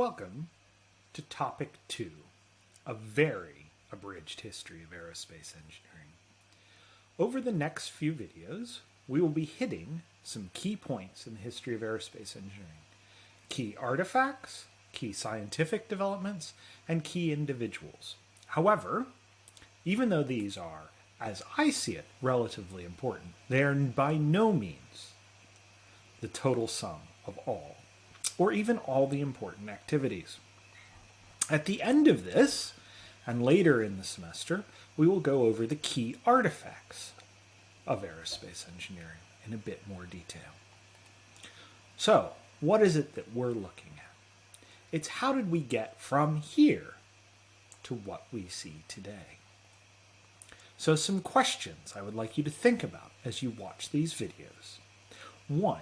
Welcome to Topic 2, a very abridged history of aerospace engineering. Over the next few videos, we will be hitting some key points in the history of aerospace engineering. Key artifacts, key scientific developments, and key individuals. However, even though these are, as I see it, relatively important, they are by no means the total sum of all, or even all the important activities. At the end of this, and later in the semester, we will go over the key artifacts of aerospace engineering in a bit more detail. So, what is it that we're looking at? It's how did we get from here to what we see today? So some questions I would like you to think about as you watch these videos. 1.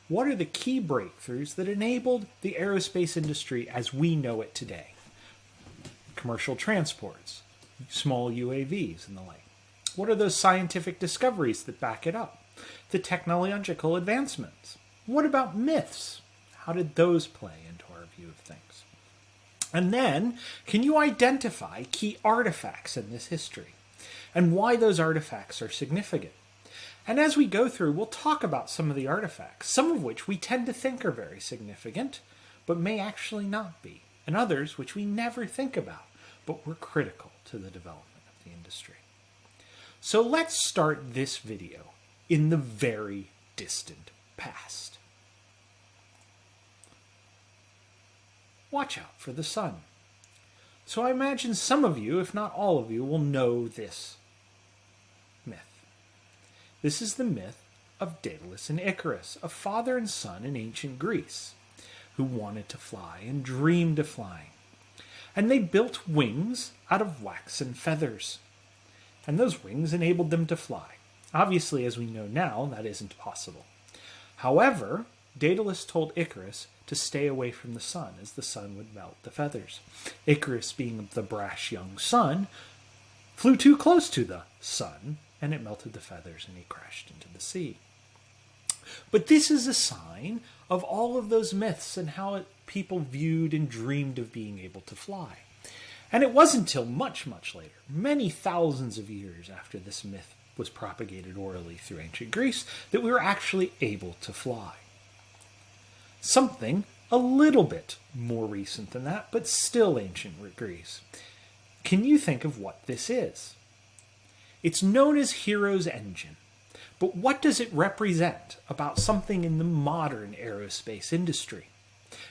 What are the key breakthroughs that enabled the aerospace industry as we know it today? Commercial transports, small UAVs, and the like. What are those scientific discoveries that back it up? The technological advancements. What about myths? How did those play into our view of things? And then, can you identify key artifacts in this history and why those artifacts are significant? And as we go through, we'll talk about some of the artifacts, some of which we tend to think are very significant, but may actually not be, and others which we never think about, but were critical to the development of the industry. So let's start this video in the very distant past. Watch out for the sun. So I imagine some of you, if not all of you, will know this myth. This is the myth of Daedalus and Icarus, a father and son in ancient Greece, who wanted to fly and dreamed of flying. And they built wings out of waxen feathers. And those wings enabled them to fly. Obviously, as we know now, that isn't possible. However, Daedalus told Icarus to stay away from the sun, as the sun would melt the feathers. Icarus, being the brash young son, flew too close to the sun, and it melted the feathers, and he crashed into the sea. But this is a sign of all of those myths and how people viewed and dreamed of being able to fly. And it wasn't until much, much later, many thousands of years after this myth was propagated orally through ancient Greece, that we were actually able to fly. Something a little bit more recent than that, but still ancient Greece. Can you think of what this is? It's known as Hero's Engin, but what does it represent about something in the modern aerospace industry?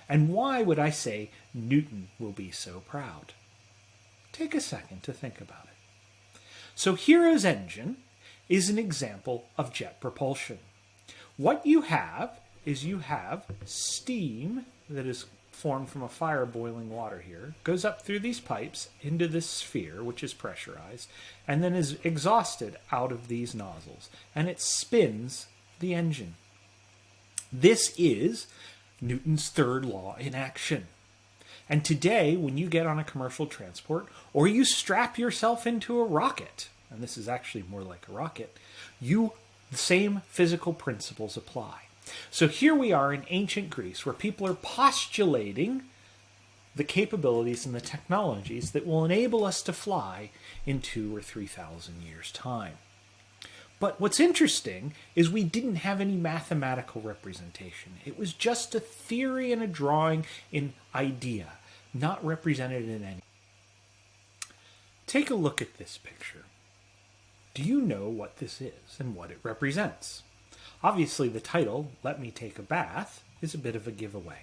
And why would I say Newton will be so proud? Take a second to think about it. So Hero's Engin is an example of jet propulsion. What you have is you have steam that is formed from a fire boiling water here, goes up through these pipes into this sphere, which is pressurized, and then is exhausted out of these nozzles, and it spins the engine. This is Newton's third law in action. And today, when you get on a commercial transport, or you strap yourself into a rocket, and this is actually more like a rocket, the same physical principles apply. So here we are in ancient Greece, where people are postulating the capabilities and the technologies that will enable us to fly in 2,000 or 3,000 years' time. But what's interesting is we didn't have any mathematical representation. It was just a theory and a drawing in idea, not represented in any. Take a look at this picture. Do you know what this is and what it represents? Obviously, the title, Let Me Take a Bath, is a bit of a giveaway.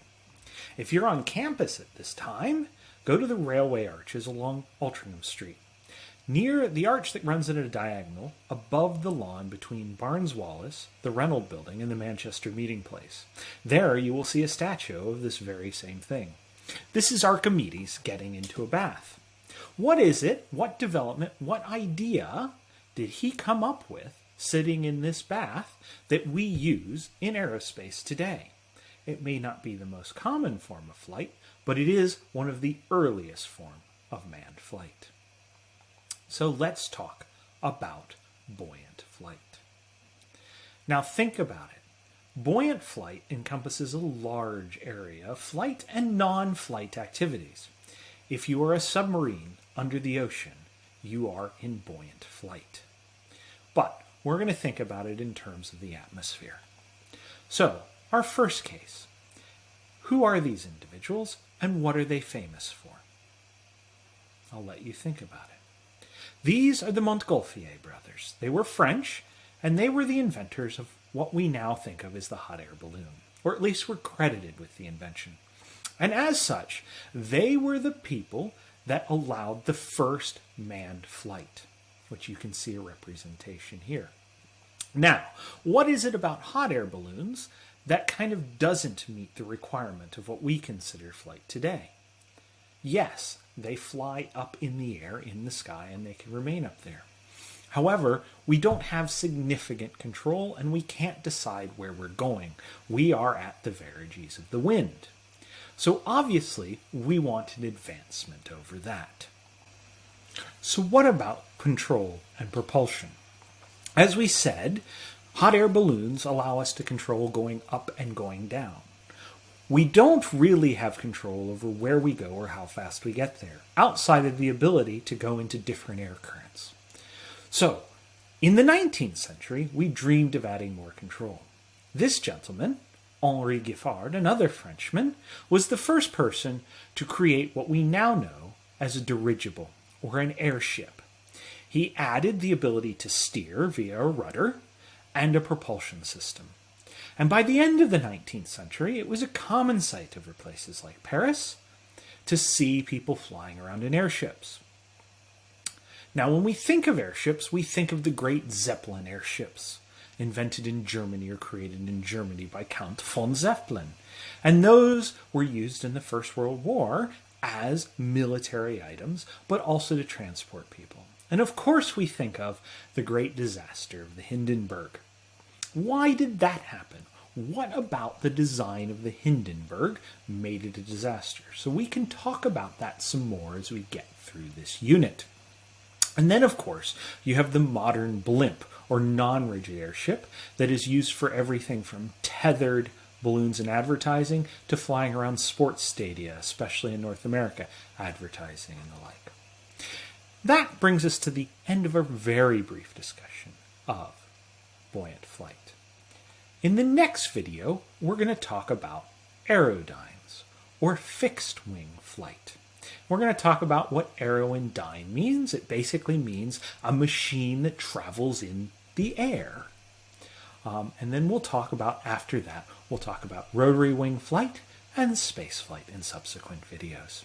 If you're on campus at this time, go to the railway arches along Altrincham Street. Near the arch that runs at a diagonal, above the lawn between Barnes Wallis, the Reynolds Building, and the Manchester Meeting Place. There you will see a statue of this very same thing. This is Archimedes getting into a bath. What is it? What development? What idea did he come up with sitting in this bath that we use in aerospace today? It may not be the most common form of flight, but it is one of the earliest forms of manned flight. So let's talk about buoyant flight. Now think about it. Buoyant flight encompasses a large area of flight and non-flight activities. If you are a submarine under the ocean, you are in buoyant flight. But we're going to think about it in terms of the atmosphere. So, our first case. Who are these individuals and what are they famous for? I'll let you think about it. These are the Montgolfier brothers. They were French, and they were the inventors of what we now think of as the hot air balloon, or at least were credited with the invention. And as such, they were the people that allowed the first manned flight, which you can see a representation here. Now, what is it about hot air balloons that kind of doesn't meet the requirement of what we consider flight today? Yes, they fly up in the air in the sky and they can remain up there. However, we don't have significant control and we can't decide where we're going. We are at the verities of the wind. So obviously, we want an advancement over that. So what about control and propulsion? As we said, hot air balloons allow us to control going up and going down. We don't really have control over where we go or how fast we get there, outside of the ability to go into different air currents. So, in the 19th century, we dreamed of adding more control. This gentleman, Henri Giffard, another Frenchman, was the first person to create what we now know as a dirigible, or an airship. He added the ability to steer via a rudder and a propulsion system. And by the end of the 19th century, it was a common sight over places like Paris to see people flying around in airships. Now, when we think of airships, we think of the great Zeppelin airships, invented in Germany or created in Germany by Count von Zeppelin. And those were used in the First World War as military items, but also to transport people. And of course we think of the great disaster of the Hindenburg. Why did that happen? What about the design of the Hindenburg made it a disaster? So we can talk about that some more as we get through this unit. And then, of course, you have the modern blimp, or non-rigid airship, that is used for everything from tethered balloons in advertising to flying around sports stadia, especially in North America, advertising and the like. That brings us to the end of our very brief discussion of buoyant flight. In the next video, we're going to talk about aerodynes, or fixed wing flight. We're going to talk about what aero and dyne means. It basically means a machine that travels in the air. And then we'll talk about, after that, we'll talk about rotary wing flight and space flight in subsequent videos.